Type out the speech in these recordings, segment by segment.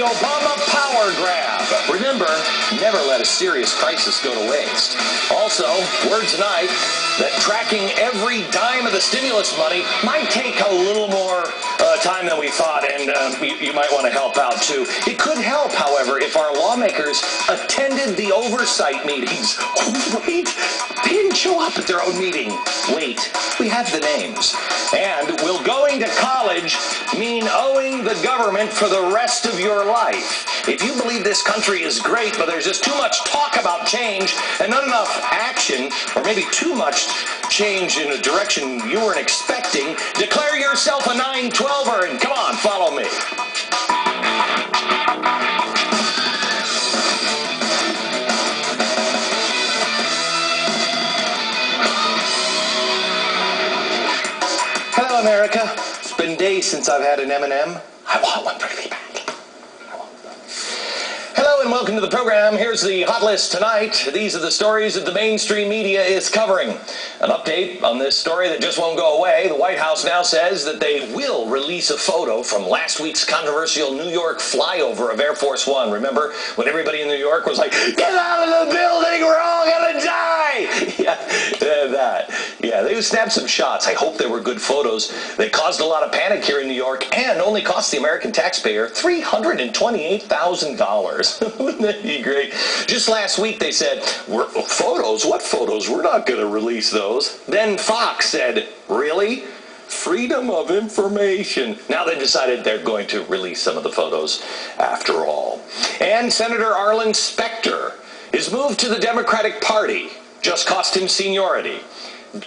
Obama power grab. Remember, never let a serious crisis go to waste. Also, word tonight that tracking every dime of the stimulus money might take a little more time than we thought, and you might want to help out too. It could help, however, if our lawmakers attended the oversight meetings. Oh, wait, they didn't show up at their own meeting. Wait, we have the names. And will going to college mean owing the government for the rest of your life? If you believe this country is great, but there's just too much talk about change and not enough action, or maybe too much change in a direction you weren't expecting, declare yourself a 912er and come on, follow me. Hello, America. It's been days since I've had an M&M. I want one really bad. Hello and welcome to the program. Here's the hot list tonight. These are the stories that the mainstream media is covering. An update on this story that just won't go away. The White House now says that they will release a photo from last week's controversial New York flyover of Air Force One. Remember when everybody in New York was like, "Get out of the building, we're all gonna die!" Yeah, they snapped some shots. I hope they were good photos. They caused a lot of panic here in New York and only cost the American taxpayer $328,000. Wouldn't that be great? Just last week they said, photos? What photos? We're not going to release those. Then Fox said, really? Freedom of information. Now they decided they're going to release some of the photos after all. And Senator Arlen Specter is moved to the Democratic Party. Just cost him seniority.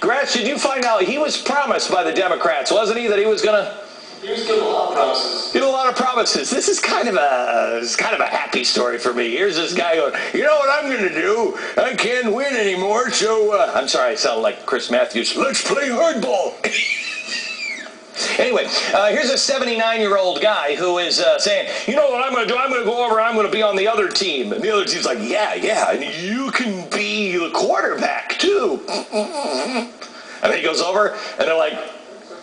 Gretch, did you find out he was promised by the Democrats, wasn't he, that he was going to... He was given a lot of promises. Get a lot of promises. This is kind of a happy story for me. Here's this guy going, you know what I'm going to do? I can't win anymore, so... I'm sorry, I sound like Chris Matthews. Let's play hardball. Anyway, here's a 79-year-old guy who is saying, you know what I'm going to do? I'm going to go over, I'm going to be on the other team. And the other team's like, yeah, and you can be the quarterback, too. And then he goes over, and they're like,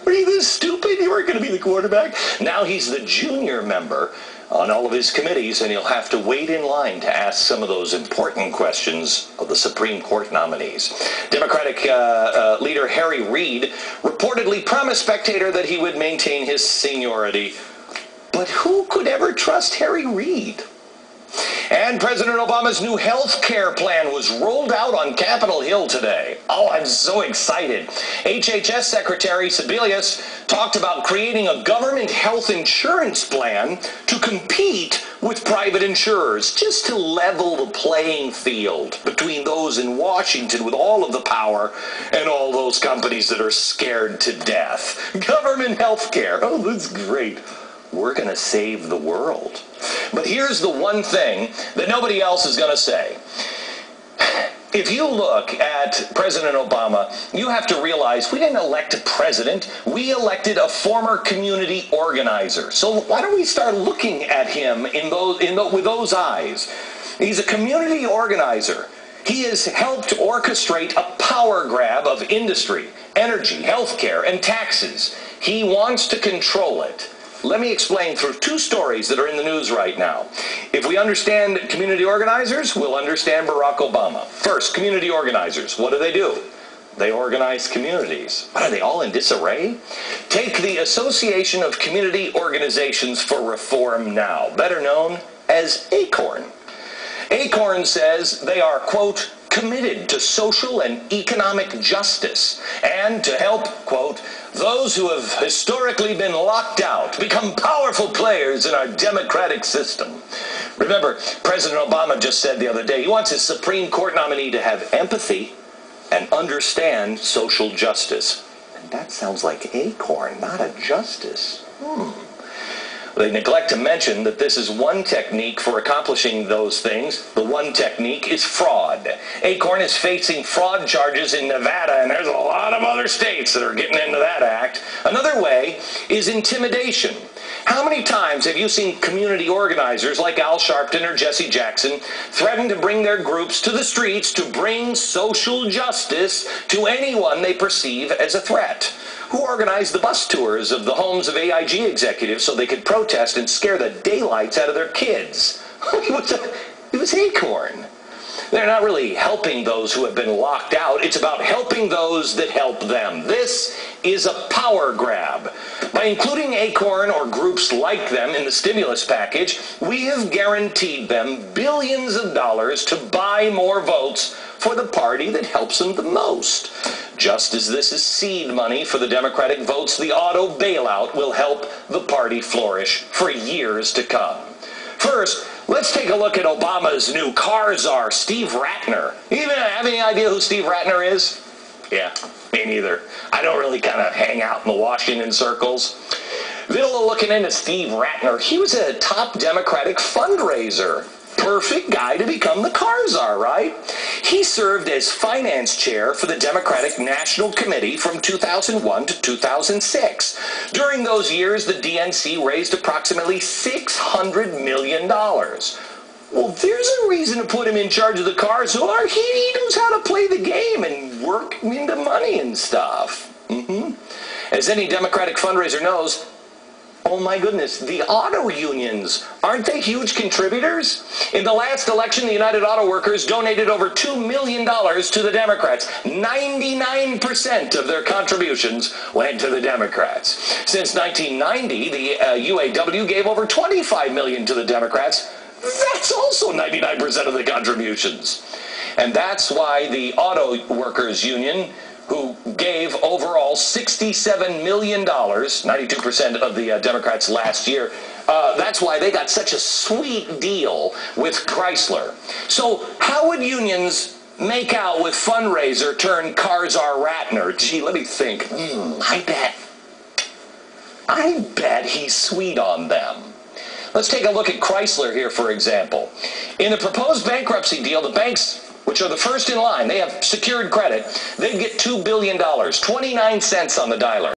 are you this stupid? You weren't going to be the quarterback. Now he's the junior member on all of his committees, and he'll have to wait in line to ask some of those important questions of the Supreme Court nominees. Democratic leader Harry Reid reportedly promised Spectator that he would maintain his seniority. But who could ever trust Harry Reid? And President Obama's new health care plan was rolled out on Capitol Hill today. Oh, I'm so excited. HHS Secretary Sebelius talked about creating a government health insurance plan to compete with private insurers, just to level the playing field between those in Washington with all of the power and all those companies that are scared to death. Government health care. Oh, that's great. We're going to save the world. But here's the one thing that nobody else is going to say. If you look at President Obama, you have to realize we didn't elect a president. We elected a former community organizer. So why don't we start looking at him with those eyes? He's a community organizer. He has helped orchestrate a power grab of industry, energy, healthcare, and taxes. He wants to control it. Let me explain through two stories that are in the news right now. If we understand community organizers, we'll understand Barack Obama. First, community organizers. What do? They organize communities. What, are they all in disarray? Take the Association of Community Organizations for Reform Now, better known as ACORN. ACORN says they are, quote, committed to social and economic justice and to help, quote, those who have historically been locked out become powerful players in our democratic system. Remember, President Obama just said the other day he wants his Supreme Court nominee to have empathy and understand social justice. And that sounds like ACORN, not a justice. They neglect to mention that this is one technique for accomplishing those things. The one technique is fraud. ACORN is facing fraud charges in Nevada, and there's a lot of other states that are getting into that act. Another way is intimidation. How many times have you seen community organizers like Al Sharpton or Jesse Jackson threaten to bring their groups to the streets to bring social justice to anyone they perceive as a threat? who organized the bus tours of the homes of AIG executives so they could protest and scare the daylights out of their kids. It was Acorn. They're not really helping those who have been locked out. It's about helping those that help them. This is a power grab. By including Acorn or groups like them in the stimulus package, we have guaranteed them billions of dollars to buy more votes for the party that helps them the most. Just as this is seed money for the Democratic votes, the auto bailout will help the party flourish for years to come. First, let's take a look at Obama's new car czar, Steve Ratner. You even have any idea who Steve Ratner is? Yeah, me neither. I don't really kind of hang out in the Washington circles. Little looking into Steve Ratner, he was a top Democratic fundraiser. Perfect guy to become the car czar, right? He served as finance chair for the Democratic National Committee from 2001 to 2006. During those years, the DNC raised approximately $600 million. Well, there's a reason to put him in charge of the car czar. He knows how to play the game and work into money and stuff. As any Democratic fundraiser knows, oh my goodness, the auto unions, aren't they huge contributors? In the last election, the United Auto Workers donated over $2 million to the Democrats. 99% of their contributions went to the Democrats. Since 1990, the UAW gave over $25 million to the Democrats. That's also 99% of the contributions. And that's why the Auto Workers Union, who gave overall $67 million, 92% of the Democrats last year. That's why they got such a sweet deal with Chrysler. So how would unions make out with fundraiser turned car czar Ratner? Gee, let me think. I bet he's sweet on them. Let's take a look at Chrysler here, for example. In the proposed bankruptcy deal, the banks, which are the first in line, they have secured credit, they'd get $2 billion, 29 cents on the dialer.